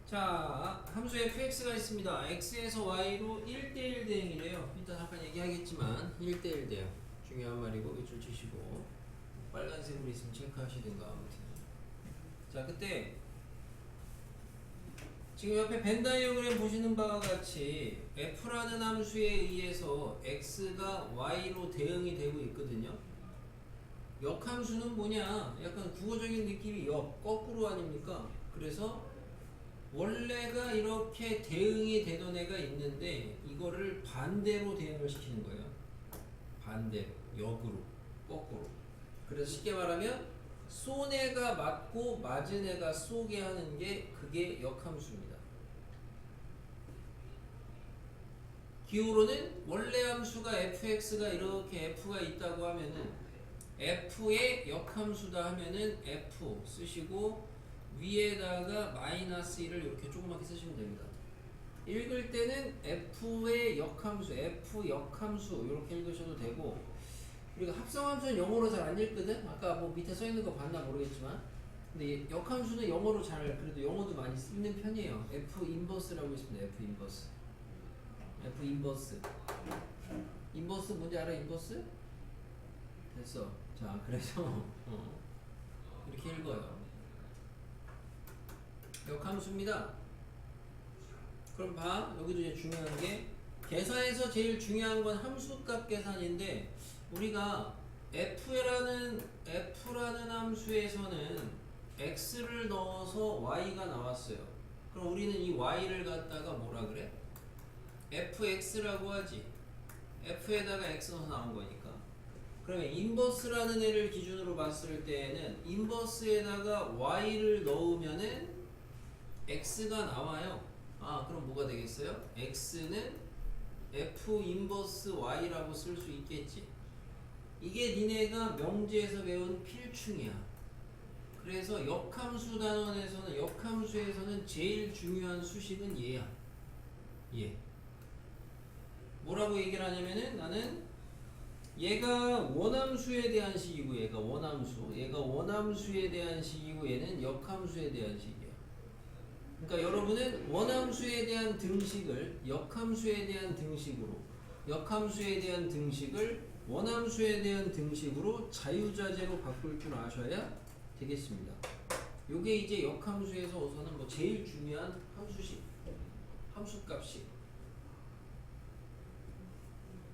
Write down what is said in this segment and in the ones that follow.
자, 함수 fx가 있습니다. x에서 y로 1대1 대응이래요. 이따 잠깐 얘기하겠지만 1대1 대응 중요한 말이고 밑줄 치시고 빨간색으로 있으면 체크하시든가 아무튼. 자, 그때 지금 옆에 벤 다이어그램 보시는 바와 같이 f라는 함수에 의해서 x가 y로 대응이 되고 있거든요. 역함수는 뭐냐? 약간 국어적인 느낌이 거꾸로 아닙니까? 그래서 원래가 이렇게 대응이 되던 애가 있는데 이거를 반대로 대응을 시키는 거예요. 반대로, 역으로, 거꾸로. 그래서 쉽게 말하면 쏜 애가 맞고 맞은 애가 쏘게 하는 게 그게 역함수입니다. 기호로는 원래 함수가 fx가 이렇게 f가 있다고 하면은 f의 역함수다 하면은 f 쓰시고 위에다가 마이너스 1을 이렇게 조그맣게 쓰시면 됩니다. 읽을 때는 f의 역함수, f 역함수 이렇게 읽으셔도 되고, 그리고 합성함수는 영어로 잘 안 읽거든? 아까 뭐 밑에 써 있는 거 봤나 모르겠지만, 근데 역함수는 영어로 잘, 그래도 영어도 많이 쓰는 편이에요. f 인버스라고 있습니다. f 인버스. f 인버스. 인버스 뭔지 알아? 인버스? 됐어. 자, 그래서 이렇게 읽어요. 역함수입니다. 그럼 봐. 여기도 이제 중요한 게 계산에서 제일 중요한 건 함수값 계산인데 우리가 f라는 함수에서는 x를 넣어서 y가 나왔어요. 그럼 우리는 이 y를 갖다가 뭐라 그래? fx라고 하지. f에다가 x 넣어서 나온 거니까. 그러면 인버스라는 애를 기준으로 봤을 때에는 인버스에다가 y를 넣으면은 x가 나와요. 아, 그럼 뭐가 되겠어요? x는 f 인버스 y라고 쓸 수 있겠지. 이게 니네가 명제에서 배운 필충이야. 그래서 역함수 단원에서는 역함수에서는 제일 중요한 수식은 얘야. 얘. 뭐라고 얘기를 하냐면은 나는 얘가 원함수에 대한 식이고 얘가 원함수에 대한 식이고 얘는 역함수에 대한 식이야. 그러니까 여러분은 원함수에 대한 등식을 역함수에 대한 등식으로, 역함수에 대한 등식을 원함수에 대한 등식으로 자유자재로 바꿀 줄 아셔야 되겠습니다. 요게 이제 역함수에서 우선은 뭐 제일 중요한 함수식, 함수값식.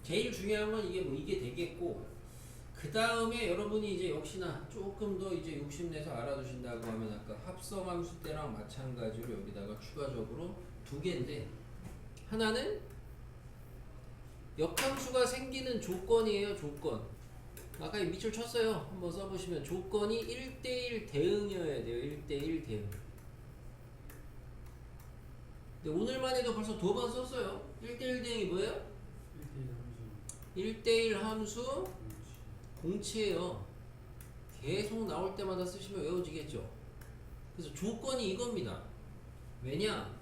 제일 중요한 건 이게 뭐 이게 되겠고, 그 다음에 여러분이 이제 역시나 조금 더 이제 욕심내서 알아두신다고 하면 아까 합성함수 때랑 마찬가지로 여기다가 추가적으로 두 개인데, 하나는 역함수가 생기는 조건이에요. 조건. 아까 밑줄 쳤어요. 한번 써보시면 조건이 1대1 대응이어야 돼요. 1대1 대응. 근데 오늘만 해도 벌써 두 번 썼어요. 1대1 대응이 뭐예요? 1대1 함수 공치예요. 계속 나올 때마다 쓰시면 외워지겠죠. 그래서 조건이 이겁니다. 왜냐?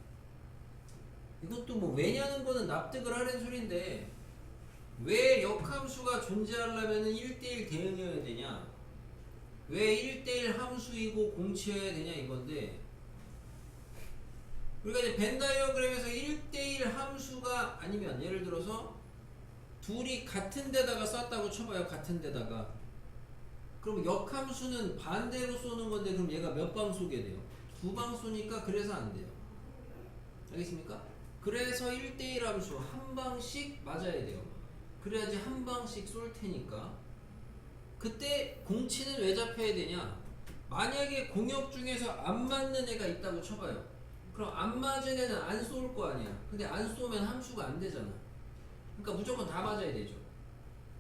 이것도 뭐 왜냐는 거는 납득을 하는 소리인데 왜 역함수가 존재하려면 1대1 대응이어야 되냐? 왜 1대1 함수이고 공치여야 되냐 이건데, 우리가 이제 벤 다이어그램에서 1대1 함수가 아니면 예를 들어서 둘이 같은 데다가 쐈다고 쳐봐요. 같은 데다가. 그럼 역함수는 반대로 쏘는 건데 그럼 얘가 몇 방 쏘게 돼요? 두 방 쏘니까 그래서 안 돼요. 알겠습니까? 그래서 1대1 함수 한 방씩 맞아야 돼요. 그래야지 한 방씩 쏠 테니까. 그때 공치는 왜 잡혀야 되냐? 만약에 공역 중에서 안 맞는 애가 있다고 쳐봐요. 그럼 안 맞은 애는 안 쏠 거 아니야. 근데 안 쏘면 함수가 안 되잖아. 그러니까 무조건 다 맞아야 되죠.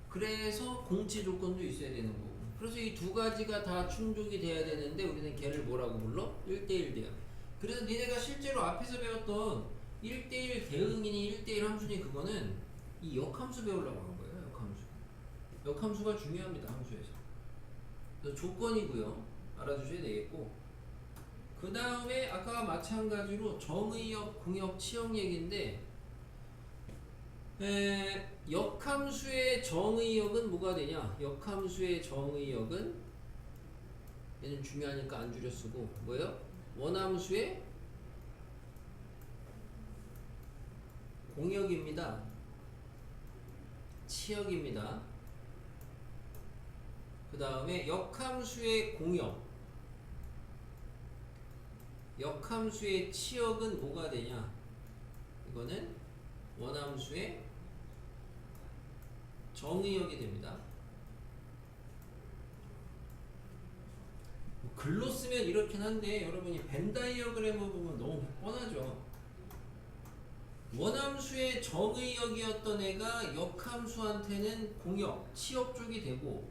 그래서 공치 조건도 있어야 되는 거고. 그래서 이 두 가지가 다 충족이 돼야 되는데 우리는 걔를 뭐라고 불러? 1대1 대응. 그래서 니네가 실제로 앞에서 배웠던 1대1 대응이니 1대1 함수니 그거는 이 역함수 배우려고 한 거예요. 역함수. 역함수가 중요합니다. 함수에서. 그래서 조건이고요. 알아두셔야 되겠고, 그 다음에 아까와 마찬가지로 정의역, 공역, 치역 얘기인데, 역함수의 정의역은 뭐가 되냐? 역함수의 정의역은 얘는 중요하니까 안 줄여 쓰고 뭐예요? 원함수의 공역입니다. 치역입니다. 그 다음에 역함수의 공역, 역함수의 치역은 뭐가 되냐? 이거는 원함수의 정의역이 됩니다. 글로 쓰면 이렇긴 한데 여러분이 벤 다이어그램을 보면 너무 뻔하죠. 원함수의 정의역이었던 애가 역함수한테는 공역, 치역 쪽이 되고,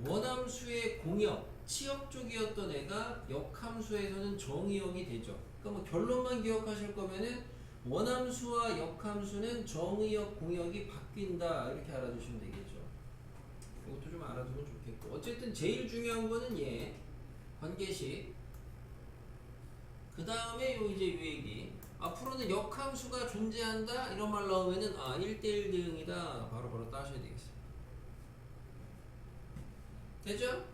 원함수의 공역, 치역 쪽이었던 애가 역함수에서는 정의역이 되죠. 그러니까 뭐 결론만 기억하실 거면은 원함수와 역함수는 정의역, 공역이 바뀐다 이렇게 알아두시면 되겠죠. 이것도 좀 알아두면 좋겠고, 어쨌든 제일 중요한 거는 얘 관계식. 그 다음에 요 이제 요 얘기. 앞으로는 역함수가 존재한다 이런 말 나오면은 1대1 대응이다 바로 따셔야 되겠습니다. 됐죠?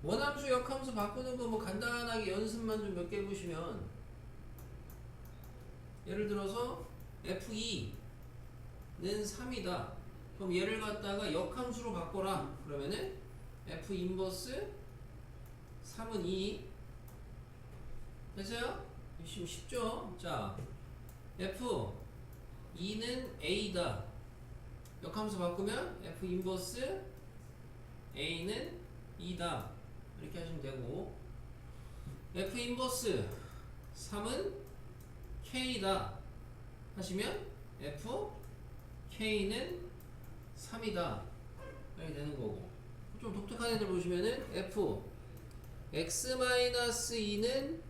원함수 역함수 바꾸는 거 뭐 간단하게 연습만 좀 몇 개 보시면, 예를 들어서 F2는 3이다. 그럼 얘를 갖다가 역함수로 바꿔라. 그러면은 F 인버스 3은 2. 됐어요? 쉽죠? 자, F2는 A다. 역함수 바꾸면 F 인버스 A는 2다. 이렇게 하시면 되고, F 인버스 3은 K다 하시면 F K는 3이다 이렇게 되는 거고, 좀 독특한 애들 보시면은 F X-2는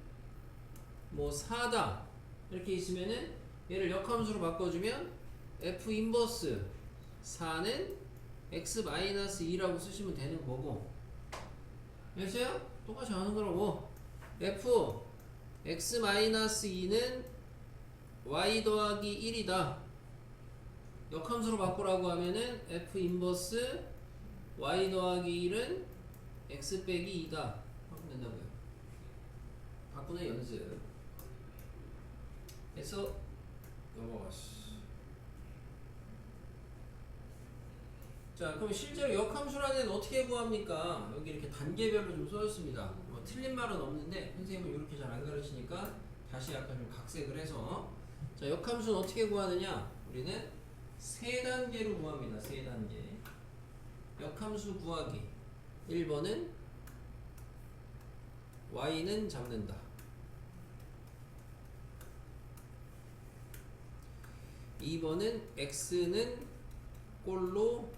뭐 4다 이렇게 있으면은 얘를 역함수로 바꿔주면 F 인버스 4는 X-2라고 쓰시면 되는 거고, 됐어요? 똑같이 하는 거라고. F X-2는 Y 더하기 1이다. 역함수로 바꾸라고 하면은 F 인버스 Y 더하기 1은 X 빼기 2다 하면 된다고요. 바꾸는 연습. 해서 넘어갔어. 자, 그럼 실제로 역함수라는 애는 어떻게 구합니까? 여기 이렇게 단계별로 좀 써줬습니다. 뭐 틀린 말은 없는데 선생님은 이렇게 잘 안 가르치니까 다시 약간 좀 각색을 해서, 자, 역함수는 어떻게 구하느냐? 우리는 세 단계로 구합니다. 세 단계. 역함수 구하기. 1번은 y는 잡는다. 2번은 x는 꼴로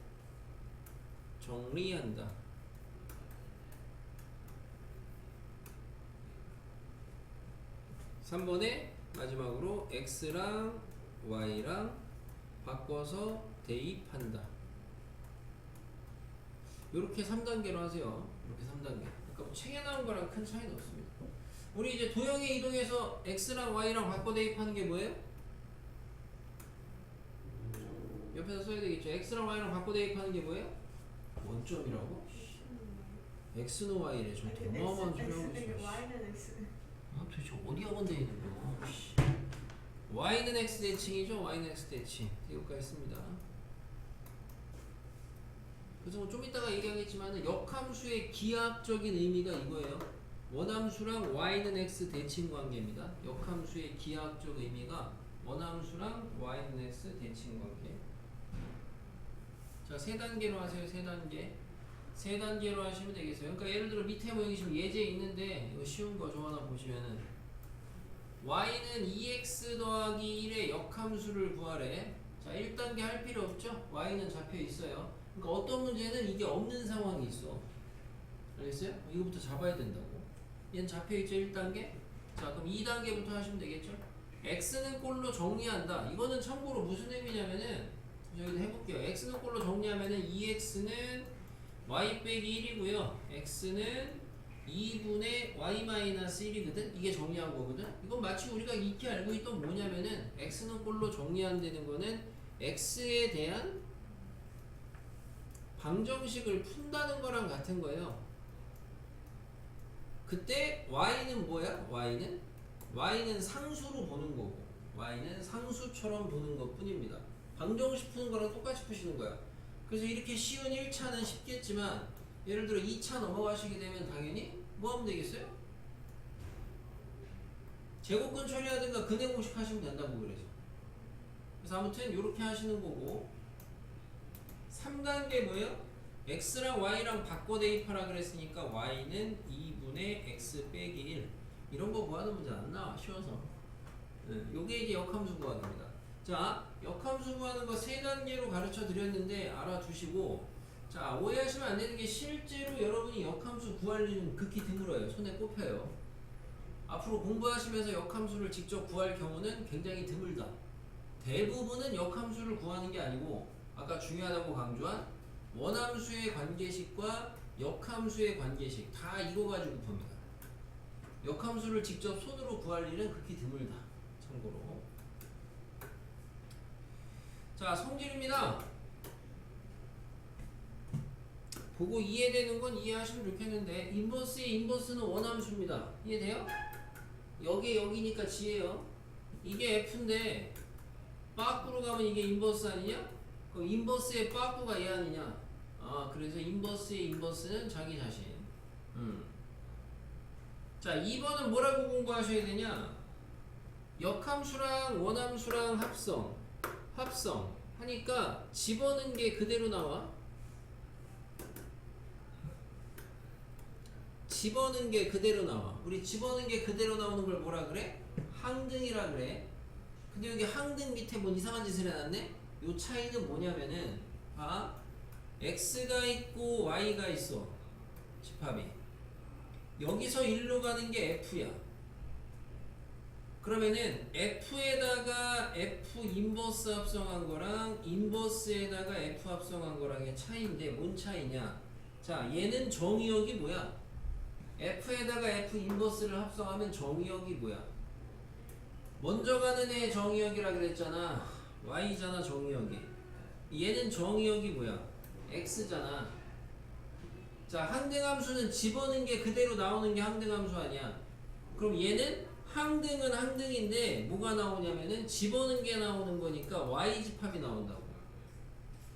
정리한다. 3번에 마지막으로 x랑 y랑 바꿔서 대입한다. 이렇게 3단계로 하세요. 이렇게 3단계. 그러니까 뭐 책에 나온 거랑 큰 차이는 없습니다. 우리 이제 도형에 이동해서 x랑 y랑 바꿔 대입하는 게 뭐예요? 옆에서 써야 되겠죠. x랑 y랑 바꿔 대입하는 게 뭐예요? 원점이라고? x는 y래. 좀 어마어마한 소리 하고 있어. y는 x. 도대체 어디 학원 돼 있는 거야? y는 x 대칭이죠. y는 x 대칭. 여기까지 있습니다. 그래서 뭐 좀 이따가 얘기하겠지만 역함수의 기하학적인 의미가 이거예요. 원함수랑 y는 x 대칭 관계입니다. 역함수의 기하학적 의미가 원함수랑 y는 x 대칭 관계. 자, 세 단계로 하세요. 세 단계. 세 단계로 하시면 되겠어요. 그러니까 예를 들어 밑에 모형이 지금 예제 있는데 이거 쉬운 거 좀 하나 보시면은 y는 2x 더하기 1의 역함수를 구하래. 자, 1단계 할 필요 없죠? y는 잡혀 있어요. 그러니까 어떤 문제는 이게 없는 상황이 있어. 알겠어요? 이거부터 잡아야 된다고. 얘는 잡혀 있죠, 1단계? 자, 그럼 2단계부터 하시면 되겠죠? x는 꼴로 정리한다. 이거는 참고로 무슨 의미냐면은 여기도 해볼게요. x는 꼴로 정리하면은 2x는 y 빼기 1이고요. x는 2분의 y-1이거든? 이게 정리한 거거든? 이건 마치 우리가 익히 알고 있던 뭐냐면은 x는 꼴로 정리한다는 거는 x에 대한 방정식을 푼다는 거랑 같은 거예요. 그때 y는 뭐야? y는 상수로 보는 거고 y는 상수처럼 보는 것 뿐입니다. 방정식 푸는 거랑 똑같이 푸시는 거야. 그래서 이렇게 쉬운 1차는 쉽겠지만 예를 들어 2차 넘어가시게 되면 당연히 뭐 하면 되겠어요? 제곱근 처리하든가 근해 공식 하시면 된다고 그래서. 그래서 아무튼 이렇게 하시는 거고 3단계 뭐예요? x랑 y랑 바꿔 대입하라 그랬으니까 y는 2분의 x 빼기 1 이런 거 구하는 문제 안 나와. 쉬워서. 요게 이제 역함수 구하는입니다. 자, 역함수 구하는 거 3단계로 가르쳐 드렸는데 알아두시고, 자, 오해하시면 안 되는 게 실제로 여러분이 역함수 구할 일은 극히 드물어요. 손에 꼽혀요. 앞으로 공부하시면서 역함수를 직접 구할 경우는 굉장히 드물다. 대부분은 역함수를 구하는 게 아니고 아까 중요하다고 강조한 원함수의 관계식과 역함수의 관계식 다 이거 가지고 봅니다. 역함수를 직접 손으로 구할 일은 극히 드물다. 참고로. 자, 성질입니다. 보고 이해되는 건 이해하시면 좋겠는데 인버스의 인버스는 원함수입니다. 이해돼요? 여기니까 지예요. 이게 F인데 빠꾸로 가면 이게 인버스 아니냐? 그럼 인버스의 빠꾸가 얘 아니냐? 아, 그래서 인버스의 인버스는 자기 자신. 자, 2번은 뭐라고 공부하셔야 되냐? 역함수랑 원함수랑 합성 하니까 집어넣은 게 그대로 나와. 집어넣은 게 그대로 나와. 우리 집어넣은 게 그대로 나오는 걸 뭐라 그래? 항등이라 그래. 근데 여기 항등 밑에 뭔 이상한 짓을 해놨네? 요 차이는 뭐냐면은 x가 있고 y가 있어. 집합이. 여기서 1로 가는 게 f야. 그러면은 f에다가 f 인버스 합성한 거랑 인버스에다가 f 합성한 거랑의 차이인데 뭔 차이냐? 자, 얘는 정의역이 뭐야? f에다가 f 인버스를 합성하면 정의역이 뭐야? 먼저 가는 애 정의역이라 그랬잖아. y잖아 정의역이. 얘는 정의역이 뭐야? x잖아. 자, 항등함수는 집어넣은 게 그대로 나오는 게 항등함수 아니야. 그럼 얘는 항등은 항등인데 뭐가 나오냐면은 집어넣은 게 나오는 거니까 y 집합이 나온다고.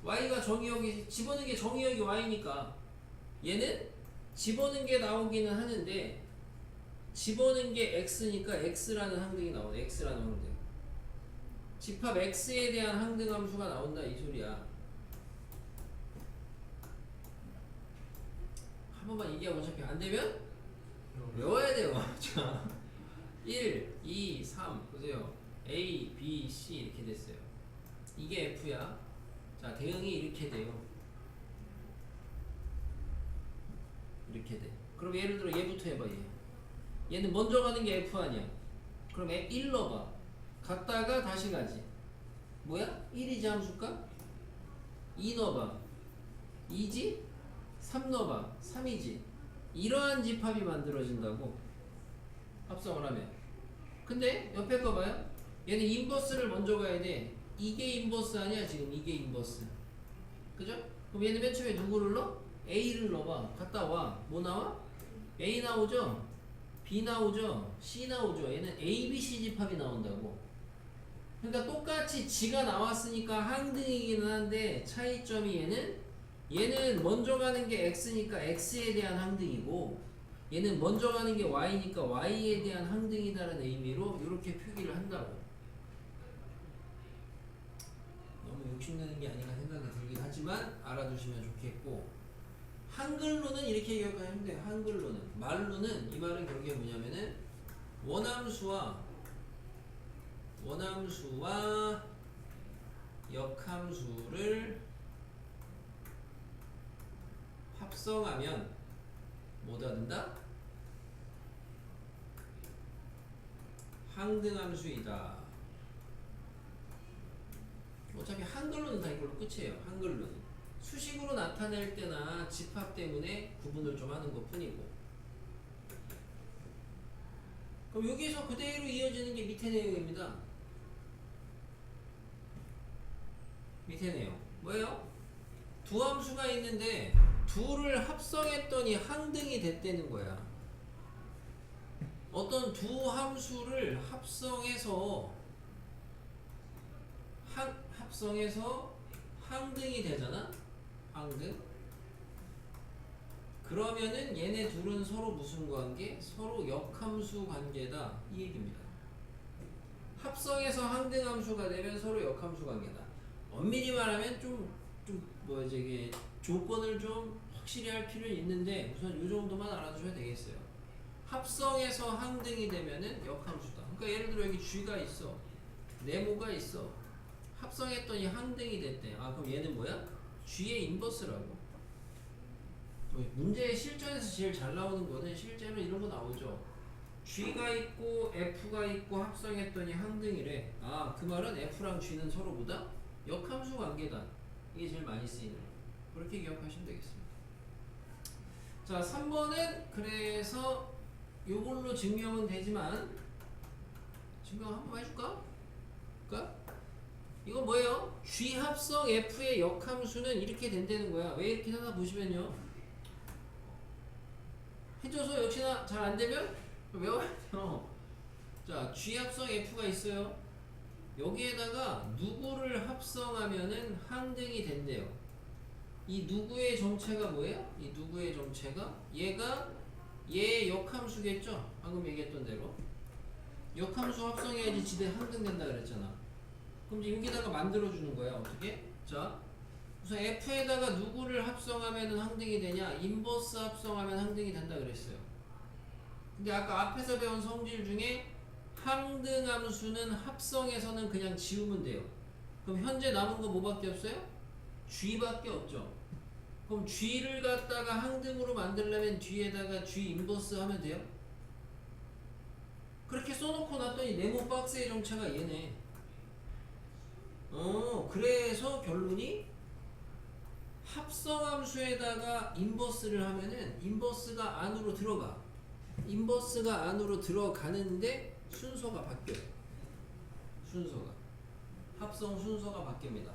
y가 정의역이 집어넣은 게 정의역이 y니까 얘는 집어넣은 게 나오기는 하는데 집어넣은 게 x니까 x라는 항등이 나오네. x라는 항등. 집합 x에 대한 항등함수가 나온다 이 소리야. 한 번만 얘기하고 어차피 안 되면 외워야 돼요. 자, 1, 2, 3 보세요. A, B, C 이렇게 됐어요. 이게 F야. 자, 대응이 이렇게 돼요. 이렇게 돼. 그럼 예를 들어 얘부터 해봐. 얘는 먼저 가는 게 F 아니야. 그럼 1 넣어봐. 갔다가 다시 가지. 뭐야? 1이지 함수가? 2 넣어봐. 2지? 3 넣어봐. 3이지. 이러한 집합이 만들어진다고. 합성을 하면. 근데 옆에 거 봐요. 얘는 인버스를 먼저 가야 돼. 이게 인버스 아니야 지금. 이게 인버스. 그죠? 그럼 얘는 맨 처음에 누구를 넣어? A를 넣어봐. 갔다 와. 뭐 나와? A 나오죠? B 나오죠? C 나오죠? 얘는 A, B, C 집합이 나온다고. 그러니까 똑같이 G가 나왔으니까 항등이기는 한데 차이점이 얘는 먼저 가는 게 X니까 X에 대한 항등이고 얘는 먼저 가는 게 Y니까 Y에 대한 항등이다라는 의미로 이렇게 표기를 한다고. 너무 욕심내는 게 아닌가 생각이 들긴 하지만 알아두시면 좋겠고, 한글로는 이렇게 기억하면 돼요. 한글로는. 말로는 이 말은 결국에 뭐냐면은 원함수와 역함수를 합성하면 뭐다 된다? 항등함수이다. 어차피 한글로는 다 이걸로 끝이에요. 한글로는. 수식으로 나타낼 때나 집합 때문에 구분을 좀 하는 것 뿐이고. 그럼 여기서 그대로 이어지는 게 밑에 내용입니다. 밑에 내용. 뭐예요? 두 함수가 있는데 둘을 합성했더니 항등이 됐다는 거야. 어떤 두 함수를 합성해서 합성해서 항등이 되잖아. 항등. 그러면은 얘네 둘은 서로 무슨 관계? 서로 역함수 관계다. 이 얘기입니다. 합성해서 항등함수가 되면 서로 역함수 관계다. 엄밀히 말하면 이게 조건을 좀 확실히 할 필요는 있는데 우선 이 정도만 알아두셔야 되겠어요. 합성해서 항등이 되면은 역함수다. 그러니까 예를 들어 여기 G가 있어. 네모가 있어. 합성했더니 항등이 됐대. 아 그럼 얘는 뭐야? G의 인버스라고. 문제의 실전에서 제일 잘 나오는 거는 실제로 이런 거 나오죠. G가 있고 F가 있고 합성했더니 항등이래. 아 그 말은 F랑 G는 서로 보다 역함수 관계다. 이게 제일 많이 쓰이는 거. 그렇게 기억하시면 되겠습니다. 자 3번은 그래서 요걸로 증명은 되지만 증명 한번 해줄까? 이건 뭐예요? G 합성 F의 역함수는 이렇게 된다는 거야. 왜 이렇게 하나 보시면요. 해줘서 역시나 잘 안되면 외워야 돼요. 자 G 합성 F가 있어요. 여기에다가 누구를 합성하면은 항등이 된대요. 이 누구의 정체가 뭐예요? 이 누구의 정체가 얘가 얘의 역함수겠죠? 방금 얘기했던 대로 역함수 합성해야지 지대 항등 된다 그랬잖아. 그럼 이제 여기다가 만들어주는 거야. 어떻게? 자 우선 F에다가 누구를 합성하면 항등이 되냐? 인버스 합성하면 항등이 된다 그랬어요. 근데 아까 앞에서 배운 성질 중에 항등함수는 합성해서는 그냥 지우면 돼요. 그럼 현재 남은 거 뭐밖에 없어요? G밖에 없죠. 그럼 G를 갖다가 항등으로 만들려면 뒤에다가 G 인버스 하면 돼요? 그렇게 써놓고 놨더니 네모 박스의 정체가 얘네. 그래서 결론이 합성함수에다가 인버스를 하면은 인버스가 안으로 들어가. 인버스가 안으로 들어가는데 순서가 바뀌어요. 순서가. 합성 순서가 바뀝니다.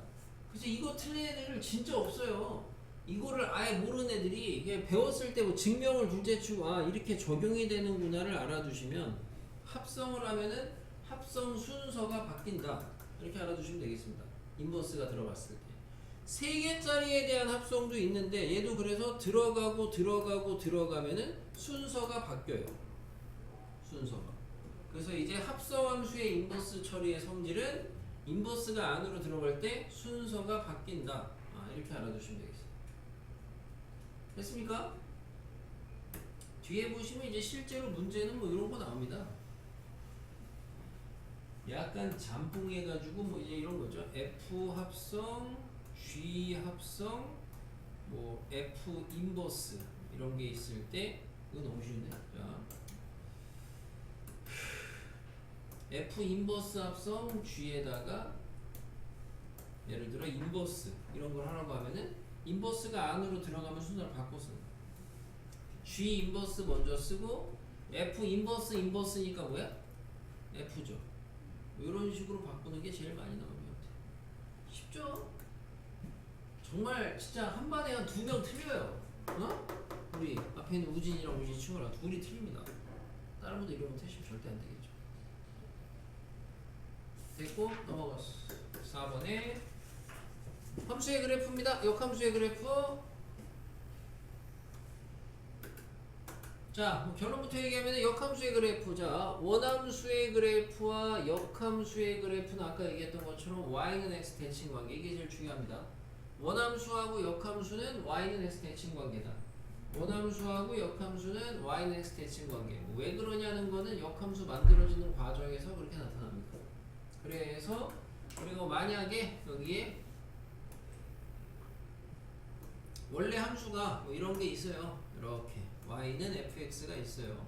그래서 이거 틀린 애들 진짜 없어요. 이거를 아예 모르는 애들이 이게 배웠을 때 뭐 증명을 둘째치고 아 이렇게 적용이 되는구나를 알아두시면 합성을 하면은 합성 순서가 바뀐다. 이렇게 알아두시면 되겠습니다. 인버스가 들어갔을 때. 3개짜리에 대한 합성도 있는데 얘도 그래서 들어가면은 순서가 바뀌어요. 순서가. 그래서 이제 합성함수의 인버스 처리의 성질은 인버스가 안으로 들어갈 때 순서가 바뀐다. 이렇게 알아두시면 되겠습니다. 됐습니까? 뒤에 보시면 이제 실제로 문제는 뭐 이런 거 나옵니다. 약간 잠뽕해가지고 뭐 이제 이런 거죠. F 합성, G 합성, 뭐 F 인버스 이런 게 있을 때 이거 너무 쉬운데. 자, F 인버스 합성 G에다가 예를 들어 인버스 이런 걸 하라고 하면은 인버스가 안으로 들어가면 순서를 바꿔서 G 인버스 먼저 쓰고 F 인버스니까 뭐야? F죠. 이런 식으로 바꾸는 게 제일 많이 나오는 것 같아요. 쉽죠? 정말 진짜 한 반에 한 2명 틀려요. 우리 앞에 있는 우진이랑 우진 친구랑 둘이 틀립니다. 다른 분들 이러면 태시면 절대 안 되겠죠. 됐고 넘어갔어. 4번에 함수의 그래프입니다. 역함수의 그래프. 자, 뭐 결론부터 얘기하면 역함수의 그래프. 자, 원함수의 그래프와 역함수의 그래프는 아까 얘기했던 것처럼 y는 x 대칭 관계. 이게 제일 중요합니다. 원함수하고 역함수는 y는 x 대칭 관계다. 원함수하고 역함수는 y는 x 대칭 관계. 왜 그러냐는 거는 역함수 만들어지는 과정에서 그렇게 나타납니다. 그래서 그리고 만약에 여기에 원래 함수가 뭐 이런 게 있어요. 이렇게 y는 fx가 있어요.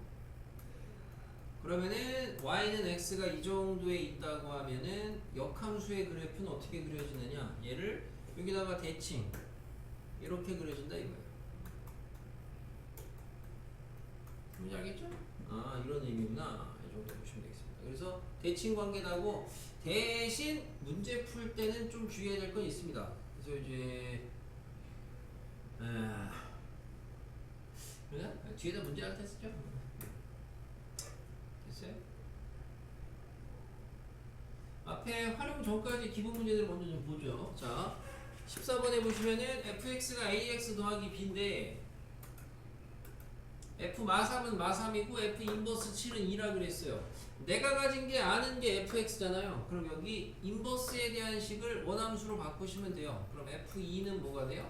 그러면은 y는 x가 이 정도에 있다고 하면은 역함수의 그래프는 어떻게 그려지느냐? 얘를 여기다가 대칭 이렇게 그려진다 이거예요. 뭔지 알겠죠? 아 이런 의미구나. 이 정도 보시면 되겠습니다. 그래서 대칭 관계라고 대신 문제 풀 때는 좀 주의해야 될 건 있습니다. 그래서 이제 그래? 뒤에다 문제 할 때 쓰죠? 됐어요? 앞에 활용 전까지 기본 문제들 먼저 좀 보죠. 자, 14번에 보시면은 fx가 ax 더하기 b인데 f 마3은 마3이고 f 인버스 7은 2라 그랬어요. 내가 가진 게 아는 게 fx잖아요. 그럼 여기 인버스에 대한 식을 원함수로 바꾸시면 돼요. 그럼 f2는 뭐가 돼요?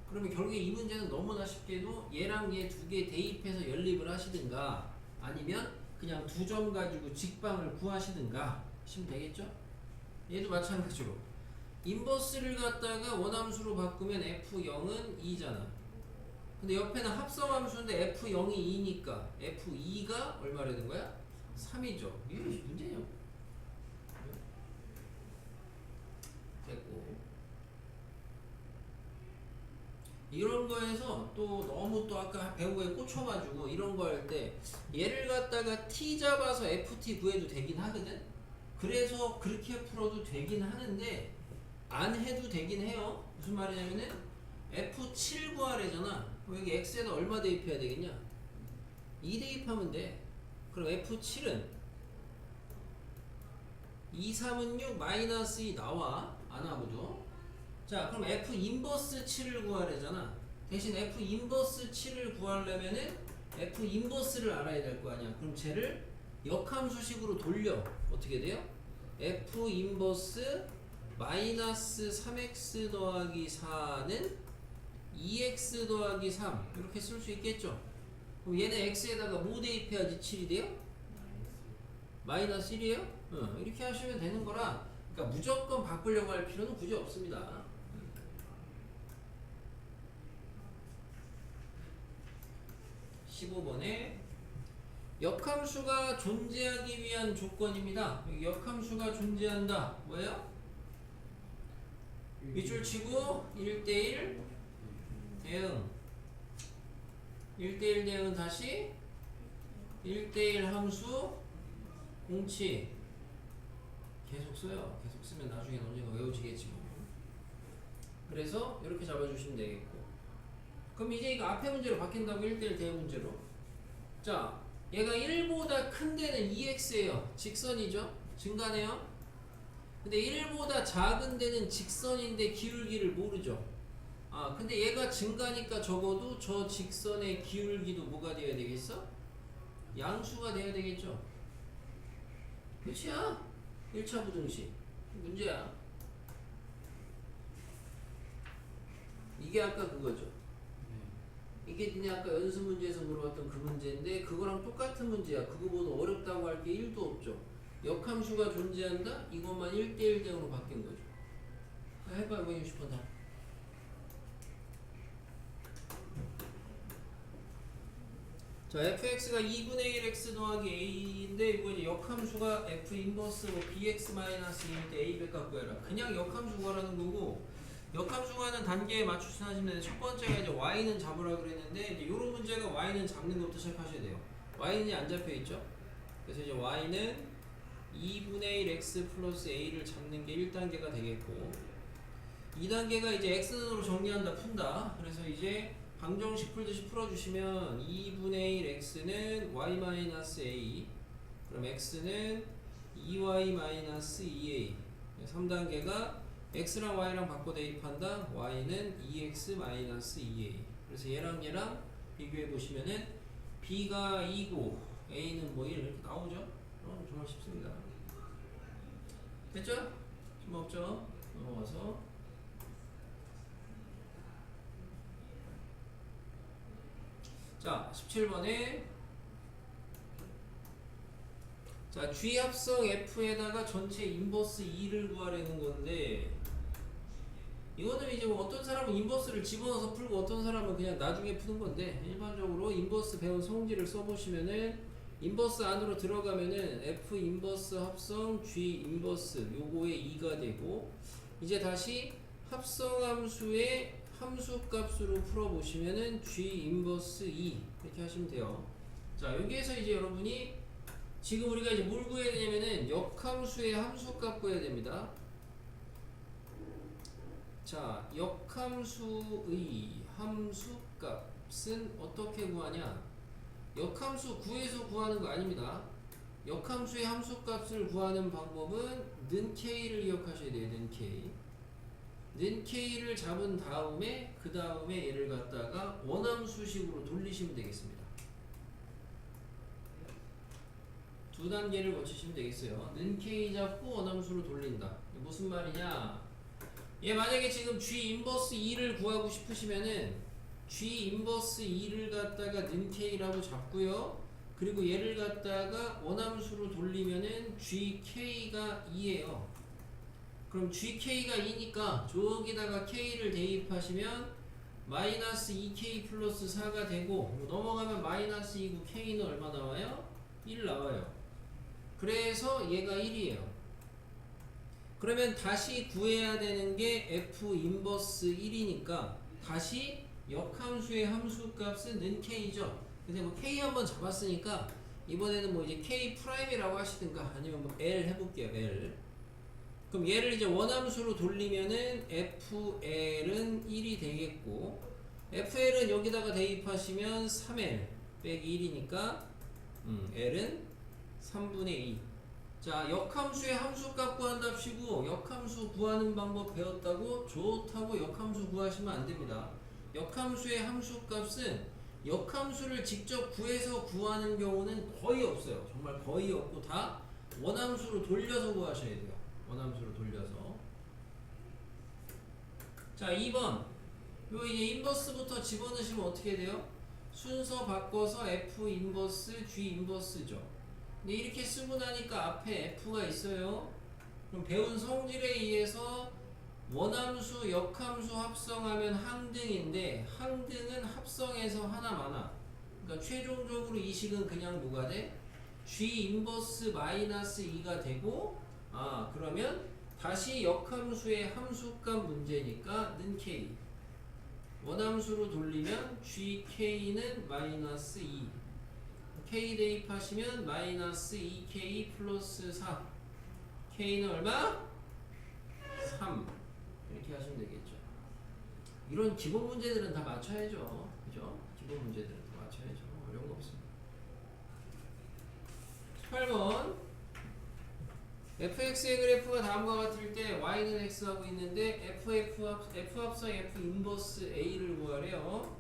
그러면 결국에 이 문제는 너무나 쉽게도 얘랑 얘 두 개 대입해서 연립을 하시든가 아니면 그냥 두 점 가지고 직방을 구하시든가 하시면 되겠죠? 얘도 마찬가지로 인버스를 갖다가 원함수로 바꾸면 f0은 2잖아. 근데 옆에는 합성함수인데 f0이 2니까 f2가 얼마라는 거야? 3이죠. 이게 문제냐? 됐고 이런 거에서 또 너무 또 아까 배운 거에 꽂혀가지고 이런 거 할 때 얘를 갖다가 t 잡아서 ft 구해도 되긴 하거든. 그래서 그렇게 풀어도 되긴 하는데 안 해도 되긴 해요. 무슨 말이냐면은 f7 구하래잖아. 그럼 여기 x에다 얼마 대입해야 되겠냐? 2 대입하면 돼. 그럼 f7은 2, 3은 6, 마이너스 2 나와. 안 하고도. 자, 그럼 f 인버스 7을 구하래잖아. 대신 f 인버스 7을 구하려면은 f 인버스를 알아야 될 거 아니야. 그럼 쟤를 역함수식으로 돌려. 어떻게 돼요? f 인버스 마이너스 3x 더하기 4는 2x 더하기 3 이렇게 쓸 수 있겠죠. 그럼 얘는 x에다가 뭐 대입해야지 7이 돼요? 마이너스 1이에요? 이렇게 하시면 되는 거라 그러니까 무조건 바꾸려고 할 필요는 굳이 없습니다. 15번에 역함수가 존재하기 위한 조건입니다. 역함수가 존재한다. 뭐예요? 밑줄 치고 1대1 대응 1대1 대응은 다시 1대1 함수 공치 계속 써요. 계속 쓰면 나중에 언젠가 외워지겠지 뭐. 그래서 이렇게 잡아주시면 되겠고 그럼 이제 이거 앞에 문제로 바뀐다고 1대1 대응 문제로 자 얘가 1보다 큰 데는 2x예요. 직선이죠. 증가네요. 근데 1보다 작은 데는 직선인데 기울기를 모르죠. 아 근데 얘가 증가니까 적어도 저 직선의 기울기도 뭐가 돼야 되겠어? 양수가 돼야 되겠죠. 끝이야. 1차 부등식 문제야. 이게 아까 그거죠. 이게 니네 아까 연습 문제에서 물어봤던 그 문제인데 그거랑 똑같은 문제야. 그거보다 어렵다고 할 게 1도 없죠. 역함수가 존재한다? 이것만 1대1 대응으로 바뀐 거죠. 해봐, 이거 60번 다. 자, fx가 2분의 1x 더하기 a인데 이거 이제 역함수가 f 인버스 뭐 bx-2일 때 a 백 갖고 해라. 그냥 역함수 구하라는 거고 역함수 구하는 단계에 맞추셔 하시면 되는데 첫 번째가 이제 y는 잡으라 그랬는데 이제 요런 문제가 y는 잡는 것부터 시작하셔야 돼요. y는 안 잡혀 있죠? 그래서 이제 y는 2분의 1 x 플러스 a를 잡는 게 1단계가 되겠고 2단계가 이제 x는으로 정리한다 푼다. 그래서 이제 방정식 풀듯이 풀어주시면 2분의 1 x는 y-a 그럼 x는 2y-2a 3단계가 x랑 y랑 바꿔 대입한다. y는 2x-2a 그래서 얘랑 비교해 보시면은 b가 2고 a는 뭐 1 이렇게 나오죠. 정말 쉽습니다. 됐죠? 좀 없죠? 넘어가서 자 17번에 자 G 합성 F에다가 전체 인버스 2를 구하려는 건데 이거는 이제 뭐 어떤 사람은 인버스를 집어넣어서 풀고 어떤 사람은 그냥 나중에 푸는 건데 일반적으로 인버스 배운 성질을 써보시면은 인버스 안으로 들어가면은 F 인버스 합성 G 인버스 요거의 2가 되고 이제 다시 합성함수의 함수값으로 풀어보시면은 G 인버스 2 이렇게 하시면 돼요. 자 여기에서 이제 여러분이 지금 우리가 이제 뭘 구해야 되냐면은 역함수의 함수값 구해야 됩니다. 자 역함수의 함수값은 어떻게 구하냐? 역함수 구해서 구하는 거 아닙니다. 역함수의 함수값을 구하는 방법은 는 k를 기억하셔야 돼요. 는 k. 는 k를 잡은 다음에 그 다음에 얘를 갖다가 원함수식으로 돌리시면 되겠습니다. 두 단계를 거치시면 되겠어요. 는 k 잡고 원함수로 돌린다. 무슨 말이냐? 얘 만약에 지금 g 인버스 2를 구하고 싶으시면은 g 인버스 2를 갖다가 는 k라고 잡고요. 그리고 얘를 갖다가 원함수로 돌리면은 gk가 2예요. 그럼 gk가 2니까 저기다가 k를 대입하시면 마이너스 2k 플러스 4가 되고 넘어가면 마이너스 2고 k는 얼마 나와요? 1 나와요. 그래서 얘가 1이에요. 그러면 다시 구해야 되는 게 f 인버스 1이니까 다시 역함수의 함수값은 는 k죠. 근데 뭐 k 한번 잡았으니까 이번에는 뭐 이제 k 프라임이라고 하시든가 아니면 뭐 l 해볼게요. l. 그럼 얘를 이제 원함수로 돌리면은 fl은 1이 되겠고 fl은 여기다가 대입하시면 3l 빼기 1이니까 l은 3분의 2. 자, 역함수의 함수값 구한답시고 역함수 구하는 방법 배웠다고 좋다고 역함수 구하시면 안됩니다. 역함수의 함수값은 역함수를 직접 구해서 구하는 경우는 거의 없어요. 정말 거의 없고 다 원함수로 돌려서 구하셔야 돼요. 원함수로 돌려서. 자, 2번 요 이제 인버스부터 집어넣으시면 어떻게 돼요? 순서 바꿔서 f 인버스 g 인버스죠. 근데 이렇게 쓰고 나니까 앞에 f가 있어요. 그럼 배운 성질에 의해서 원함수, 역함수 합성하면 항등인데 항등은 합성해서 하나 많아. 그러니까 최종적으로 이 식은 그냥 뭐가 돼? g 인버스 마이너스 2가 되고 그러면 다시 역함수의 함수값 문제니까 는 k 원함수로 돌리면 gk는 마이너스 2 k 대입하시면 마이너스 2k 플러스 4 k는 얼마? 3 이렇게 하시면 되겠죠. 이런 기본 문제들은 다 맞춰야죠. 그죠? 기본 문제들은 다 맞춰야죠. 어려운 거 없습니다. 18번 fx의 그래프가 다음과 같을 때 y는 x 하고 있는데 f 합성 f 인버스 a를 구하래요.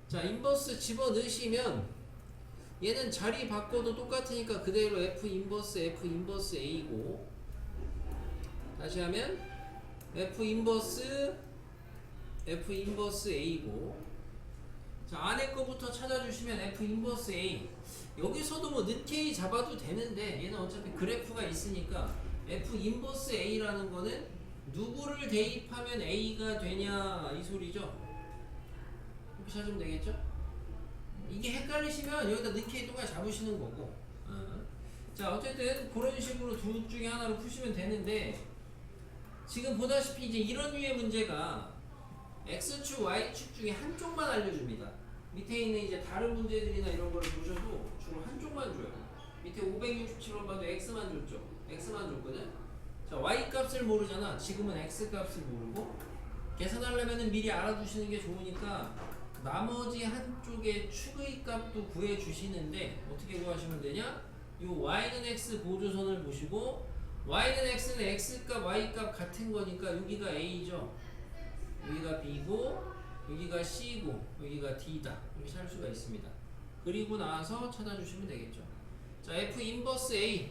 자, 인버스 집어넣으시면 얘는 자리 바꿔도 똑같으니까 그대로 f 인버스 a고 다시 하면 f 인버스 a고 자, 안에 거부터 찾아주시면 f 인버스 a 여기서도 뭐 는 k 잡아도 되는데 얘는 어차피 그래프가 있으니까 f 인버스 a라는 거는 누구를 대입하면 a가 되냐 이 소리죠. 이렇게 찾으면 되겠죠. 이게 헷갈리시면 여기다 는 k 똑같이 잡으시는 거고 자, 어쨌든 그런 식으로 둘 중에 하나로 푸시면 되는데 지금 보다시피 이제 이런 류의 문제가 x축, y축 중에 한쪽만 알려줍니다. 밑에 있는 이제 다른 문제들이나 이런 걸 보셔도 주로 한쪽만 줘요. 밑에 567번 봐도 x만 줬죠. x만 줬거든. 자, y 값을 모르잖아. 지금은 x 값을 모르고 계산하려면 미리 알아두시는 게 좋으니까 나머지 한쪽의 축의 값도 구해 주시는데 어떻게 구하시면 되냐? 요 y는 x 보조선을 보시고 y는 x는 x값 y값 같은 거니까 여기가 a죠. 여기가 b고 여기가 c고 여기가 d다. 이렇게 찾을 수가 있습니다. 그리고 나서 찾아주시면 되겠죠. 자, f 인버스 a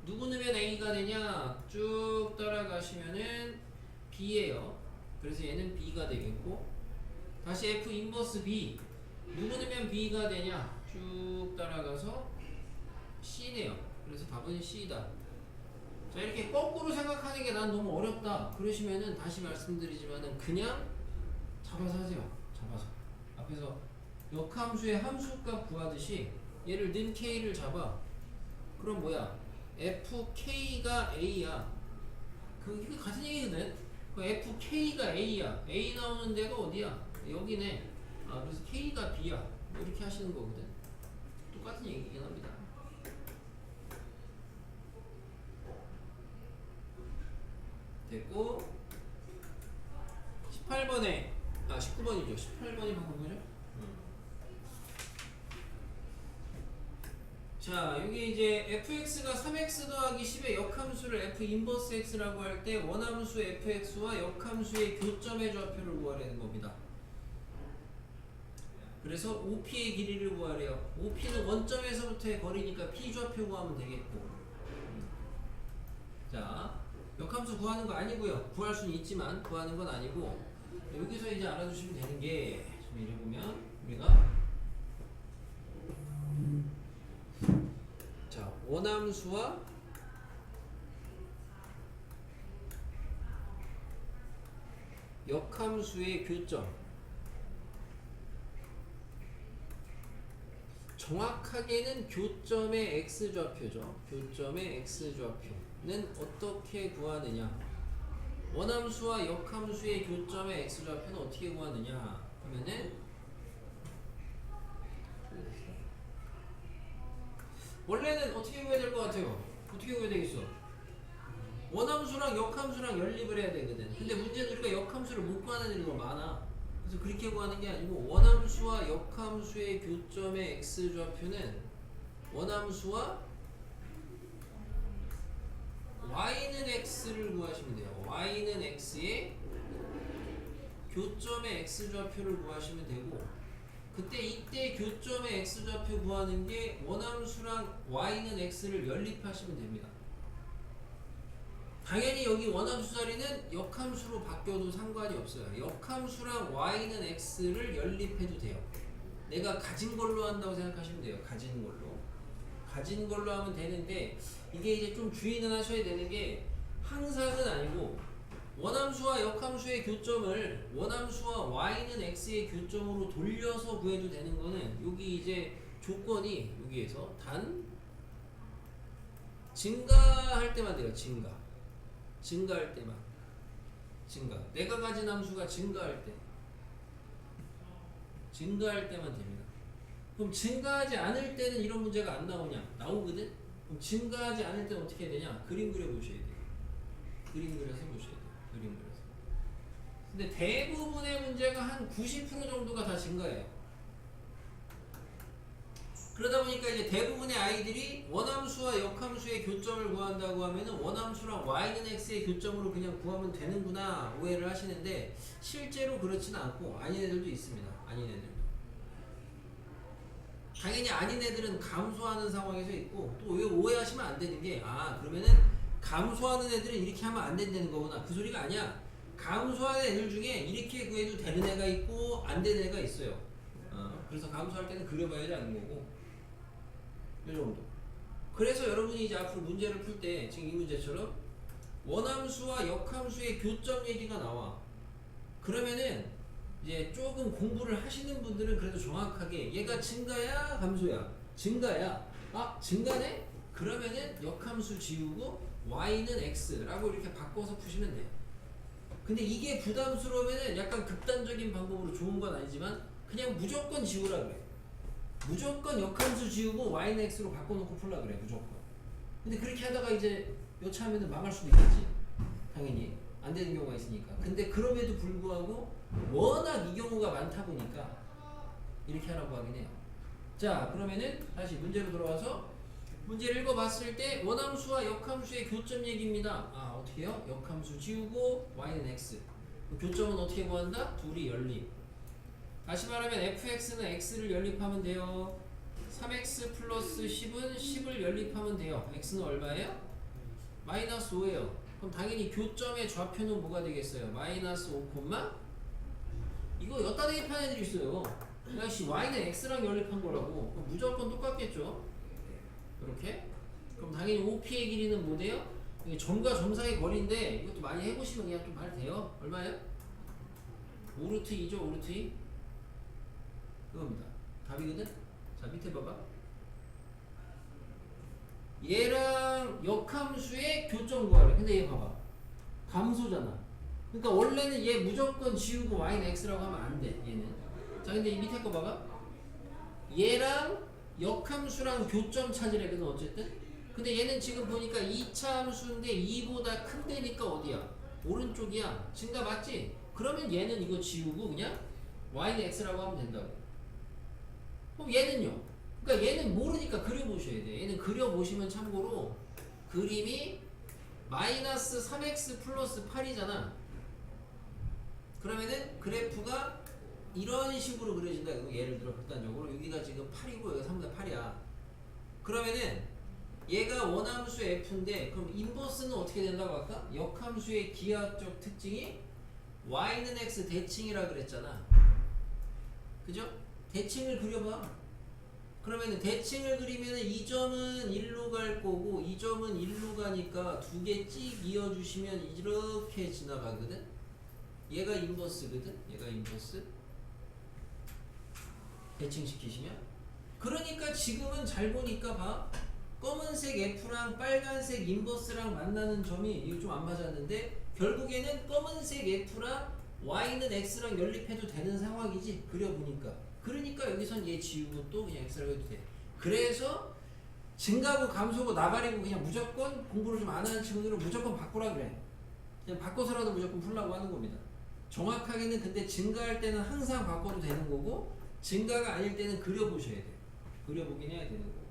누구 넣으면 a가 되냐? 쭉 따라가시면은 b예요. 그래서 얘는 b가 되겠고 다시 f 인버스 b 누구 넣으면 b가 되냐? 쭉 따라가서 c네요. 그래서 답은 c다. 자, 이렇게 거꾸로 생각하는 게 난 너무 어렵다 그러시면은 다시 말씀드리지만은 그냥 잡아서 하세요. 잡아서 앞에서 역함수의 함수값 구하듯이 얘를 는 k를 잡아. 그럼 뭐야? fk가 a야. 그게 같은 얘기거든. 그 fk가 a야. a 나오는 데가 어디야? 여기네. 그래서 k가 b야. 뭐 이렇게 하시는 거거든. 똑같은 얘기긴 합니다. 됐고 18번에 19번이죠. 18번이 방금 뭐죠? 자, 여기 이제 fx가 3x 더하기 10의 역함수를 f 인버스 x라고 할 때 원함수 fx와 역함수의 교점의 좌표를 구하려는 겁니다. 그래서 OP의 길이를 구하래요. OP는 원점에서부터의 거리니까 P 좌표 구하면 되겠고. 자, 역함수 구하는 거 아니고요. 구할 수는 있지만 구하는 건 아니고, 여기서 이제 알아두시면 되는 게, 좀 이래 보면 우리가 자, 원함수와 역함수의 교점, 정확하게는 교점의 x좌표죠. 교점의 x좌표는 어떻게 구하느냐, 원함수와 역함수의 교점의 x좌표는 어떻게 구하느냐 하면은, 원래는 어떻게 구해야 될 것 같아요? 어떻게 구해야 되겠어? 원함수랑 역함수랑 연립을 해야 되거든. 근데 문제는 우리가 역함수를 못 구하는 일이 너무 많아. 그래서 그렇게 구하는 게 아니고, 원함수와 역함수의 교점의 x좌표는 원함수와 y는 x를 구하시면 돼요. y는 x의 교점의 x좌표를 구하시면 되고, 이때 교점의 x좌표 구하는 게 원함수랑 y는 x를 연립하시면 됩니다. 당연히 여기 원함수 자리는 역함수로 바뀌어도 상관이 없어요. 역함수랑 y는 x를 연립해도 돼요. 내가 가진 걸로 한다고 생각하시면 돼요. 가진 걸로 하면 되는데, 이게 이제 좀 주의는 하셔야 되는 게, 항상은 아니고 원함수와 역함수의 교점을 원함수와 y는 x의 교점으로 돌려서 구해도 되는 거는, 여기 이제 조건이 여기에서 단 증가할 때만 돼요. 증가할 때만. 내가 가진 함수가 증가할 때만 됩니다. 그럼 증가하지 않을 때는 이런 문제가 안 나오냐? 나오거든? 그럼 증가하지 않을 때는 어떻게 해야 되냐? 그림 그려 보셔야 돼요. 그림 그려서 보셔야 돼요. 근데 대부분의 문제가 한 90% 정도가 다 증가해요. 그러다 보니까 이제 대부분의 아이들이 원함수와 역함수의 교점을 구한다고 하면은 원함수랑 y는 x의 교점으로 그냥 구하면 되는구나 오해를 하시는데, 실제로 그렇지는 않고 아닌 애들도 있습니다. 당연히 아닌 애들은 감소하는 상황에서 있고, 또 왜 오해하시면 안 되는 게, 그러면은 감소하는 애들은 이렇게 하면 안 된다는 거구나, 그 소리가 아니야. 감소하는 애들 중에 이렇게 구해도 되는 애가 있고 안 되는 애가 있어요. 그래서 감소할 때는 그려봐야지 않는 거고, 이 정도. 그래서 여러분이 이제 앞으로 문제를 풀 때 지금 이 문제처럼 원함수와 역함수의 교점 얘기가 나와. 그러면은 이제 조금 공부를 하시는 분들은 그래도 정확하게 얘가 증가야 감소야? 증가야. 증가네? 그러면은 역함수 지우고 y는 x라고 이렇게 바꿔서 푸시면 돼요. 근데 이게 부담스러우면은 약간 극단적인 방법으로 좋은 건 아니지만 그냥 무조건 지우라 그래. 무조건 역함수 지우고 y는 x로 바꿔놓고 풀라 그래. 무조건. 근데 그렇게 하다가 이제 여차하면은 망할 수도 있겠지. 당연히 안 되는 경우가 있으니까. 근데 그럼에도 불구하고 워낙 이 경우가 많다 보니까 이렇게 하라고 하긴 해요. 자, 그러면은 다시 문제로 돌아와서 문제를 읽어봤을 때 원함수와 역함수의 교점 얘기입니다. 어떻게 해요? 역함수 지우고 y는 x. 교점은 어떻게 구한다? 둘이 연립. 다시 말하면 fx는 x를 연립하면 돼요. 3x 플러스 10은 10을 연립하면 돼요. x는 얼마예요? 마이너스 5예요. 그럼 당연히 교점의 좌표는 뭐가 되겠어요? 마이너스 5, 이거 여기다 대입한 애들이 있어요. 역시 y는 x랑 연립한 거라고. 그럼 무조건 똑같겠죠? 이렇게. 그럼 당연히 OP의 길이는 뭐 돼요? 이게 점과 점 사이 거리인데, 이것도 많이 해보시면 그냥 좀 말 돼요. 얼마예요? 5루트 2죠? 5루트 2? 그겁니다. 답이거든? 자, 밑에 봐봐. 얘랑 역함수의 교점 구하래. 근데 얘 봐봐. 감소잖아. 그러니까 원래는 얘 무조건 지우고 y는 x라고 하면 안 돼. 얘는. 자, 근데 이 밑에 거 봐봐. 얘랑 역함수랑 교점 찾으래거든 어쨌든. 근데 얘는 지금 보니까 2차 함수인데 2보다 큰 데니까 어디야? 오른쪽이야. 증가 맞지? 그러면 얘는 이거 지우고 그냥 y는 x라고 하면 된다고. 그럼 얘는요? 그러니까 얘는 모르니까 그려보셔야 돼. 그려보시면 참고로 그림이 마이너스 3x 플러스 8이잖아. 그러면은 그래프가 이런 식으로 그려진다. 예를 들어 극단적으로 여기가 지금 8이고 여기가 3분의 8이야. 그러면은 얘가 원함수 f인데 그럼 인버스는 어떻게 된다고 할까? 역함수의 기하학적 특징이 y는 x 대칭이라 그랬잖아. 그죠? 대칭을 그려봐. 그러면은 대칭을 그리면은 이 점은 1로 갈 거고 이 점은 1로 가니까 두 개 찍 이어주시면 이렇게 지나가거든. 얘가 인버스거든. 얘가 인버스. 대칭 시키시면. 그러니까 지금은 잘 보니까 봐. 검은색 F랑 빨간색 인버스랑 만나는 점이 이거 좀 안 맞았는데 결국에는 검은색 F랑 Y는 X랑 연립해도 되는 상황이지. 그려보니까. 그러니까 여기선 얘 지우고 또 그냥 X라고 해도 돼. 그래서 증가고 감소고 나발이고 그냥 무조건 공부를 좀 안 하는 친구들은 무조건 바꾸라 그래. 그냥 바꿔서라도 무조건 풀라고 하는 겁니다. 정확하게는 근데 증가할 때는 항상 바꿔도 되는 거고 증가가 아닐 때는 그려보셔야 돼요. 그려보긴 해야 되는 거고.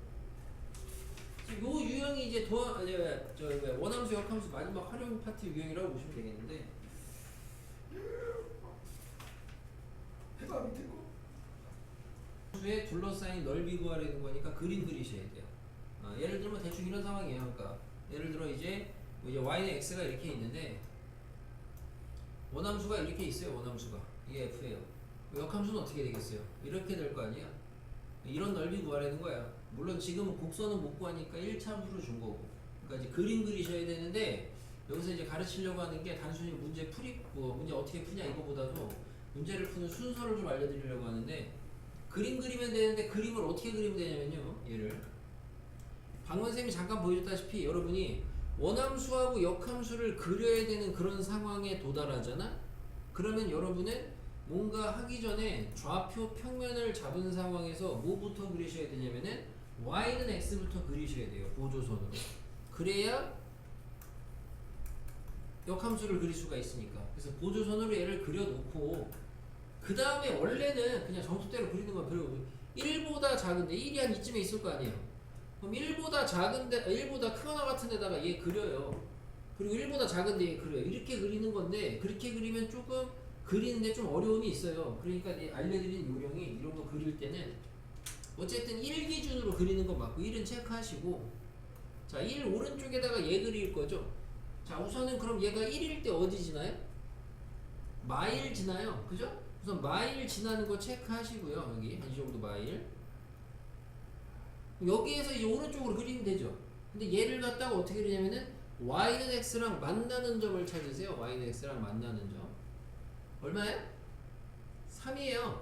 요 유형이 이제 원함수 역함수 마지막 활용 파트 유형이라고 보시면 되겠는데 해봐 밑에 거. 수에 둘러싸인 넓이 구하려는 거니까 그림 그리셔야 돼요. 예를 들면 대충 이런 상황이에요. 그러니까 예를 들어 이제 y는 x가 이렇게 있는데 원함수가 이렇게 있어요. 원함수가 이게 f예요. 역함수는 어떻게 되겠어요? 이렇게 될 거 아니야. 이런 넓이 구하려는 거야. 물론 지금은 곡선은 못 구하니까 1차 함수로 준 거고. 그러니까 이제 그림 그리셔야 되는데 여기서 이제 가르치려고 하는 게 단순히 문제 문제 어떻게 푸냐 이거보다도 문제를 푸는 순서를 좀 알려드리려고 하는데 그림 그리면 되는데 그림을 어떻게 그리면 되냐면요. 얘를 박원쌤이 잠깐 보여줬다시피 여러분이 원함수하고 역함수를 그려야 되는 그런 상황에 도달하잖아. 그러면 여러분은 뭔가 하기 전에 좌표 평면을 잡은 상황에서 뭐부터 그리셔야 되냐면은 y는 x부터 그리셔야 돼요. 보조선으로. 그래야 역함수를 그릴 수가 있으니까. 그래서 보조선으로 얘를 그려놓고 그 다음에 원래는 그냥 정수대로 그리는 건 별로 1보다 작은데 1이 한 이쯤에 있을 거 아니에요. 그럼 1보다 작은데 1보다 크거나 같은 데다가 얘 그려요. 그리고 1보다 작은데 얘 그려요. 이렇게 그리는 건데 그렇게 그리면 조금 그리는데 좀 어려움이 있어요. 그러니까 알려드린 요령이 이런 거 그릴 때는 어쨌든 1 기준으로 그리는 거 맞고 1은 체크하시고 자, 1 오른쪽에다가 얘 그릴 거죠. 자, 우선은 그럼 얘가 1일 때 어디 지나요? 마일 지나요. 그죠? 우선 마일 지나는 거 체크하시고요. 여기 이 정도 마일. 여기에서 이제 오른쪽으로 그리면 되죠. 근데 얘를 갖다가 어떻게 그리냐면은 y는 x랑 만나는 점을 찾으세요. y는 x랑 만나는 점. 얼마예요? 3이에요.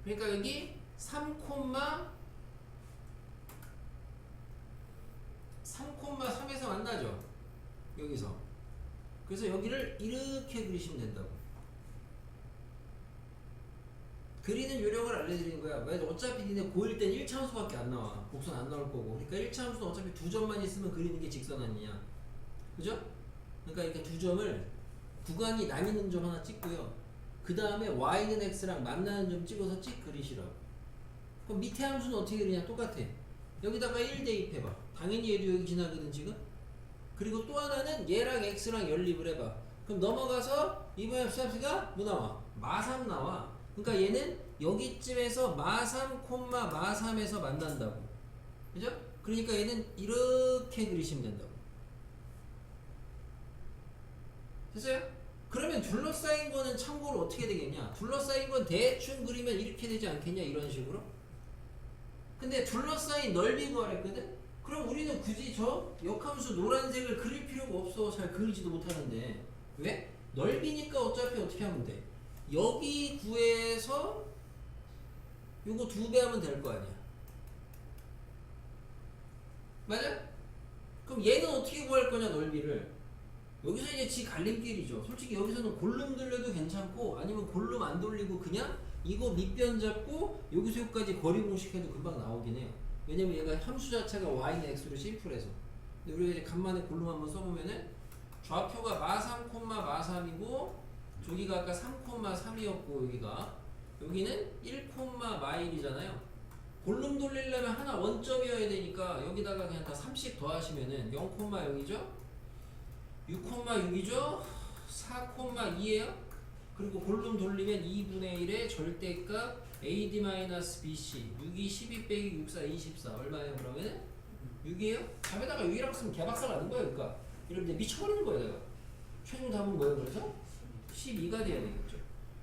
그러니까 여기 3,3에서 만나죠. 여기서. 그래서 여기를 이렇게 그리시면 된다고. 그리는 요령을 알려드리는 거야. 왜 어차피 니네 고1 땐 1차 함수밖에 안 나와. 곡선 안 나올 거고. 그러니까 1차 함수는 어차피 두 점만 있으면 그리는 게 직선 아니냐. 그죠? 그러니까 이렇게 두 점을 구간이 나뉘는 점 하나 찍고요. 그 다음에 y는 x랑 만나는 점 찍어서 찍 그리시라고. 그럼 밑에 함수는 어떻게 그리냐? 똑같아. 여기다가 1 대입해봐. 당연히 얘도 여기 지나거든 지금. 그리고 또 하나는 얘랑 x랑 연립을 해봐. 그럼 넘어가서 이번에 수합수가 뭐 나와? 마3 나와. 그러니까 얘는 여기쯤에서 마3, 마3에서 만난다고. 그죠? 그러니까 얘는 이렇게 그리시면 된다고. 됐어요? 그러면 둘러싸인 거는 참고로 어떻게 되겠냐? 둘러싸인 건 대충 그리면 이렇게 되지 않겠냐? 이런 식으로. 근데 둘러싸인 넓이 구하랬거든? 그럼 우리는 굳이 저 역함수 노란색을 그릴 필요가 없어. 잘 그리지도 못하는데. 왜? 넓이니까 어차피 어떻게 하면 돼? 여기 구해서 요거 2배 하면 될 거 아니야. 맞아? 그럼 얘는 어떻게 구할 거냐? 넓이를. 여기서 이제 지 갈림길이죠. 솔직히 여기서는 골룸 돌려도 괜찮고 아니면 골룸 안 돌리고 그냥 이거 밑변 잡고 여기서 여기까지 거리 공식해도 금방 나오긴 해요. 왜냐면 얘가 함수 자체가 y는 x로 심플해서. 근데 우리가 이제 간만에 골룸 한번 써보면은 좌표가 마3, 마3이고 저기가 아까 3, 3이었고 여기는 1, 마일이잖아요. 볼륨 돌리려면 하나 원점이어야 되니까 여기다가 그냥 다 30 더하시면은 0,0이죠? 6,6이죠? 4,2예요? 그리고 볼륨 돌리면 2분의 1의 절대값 AD-BC 6이 12 빼기 6, 4, 24 얼마예요 그러면은? 6이에요? 답에다가 6이라고 쓰면 개박살 나는 거예요 그러니까 이러면 이제 미쳐버리는 거예요 내가 최종 답은 뭐예요 그래서? 12가 돼야 되겠죠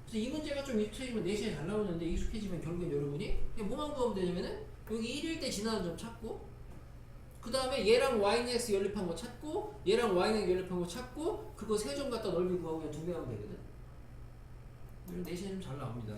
그래서 이 문제가 좀 익숙해지면 내신에 잘 나오는데 익숙해지면 결국엔 여러분이 그냥 뭐만 구하면 되냐면은 여기 1일 때 지나는 점 찾고 그 다음에 얘랑 yx 연립한 거 찾고 얘랑 yx 연립한 거 찾고 그거 세 점 갖다 넓이 구하고 그냥 2배 하면 되거든 내신에 좀 잘 나옵니다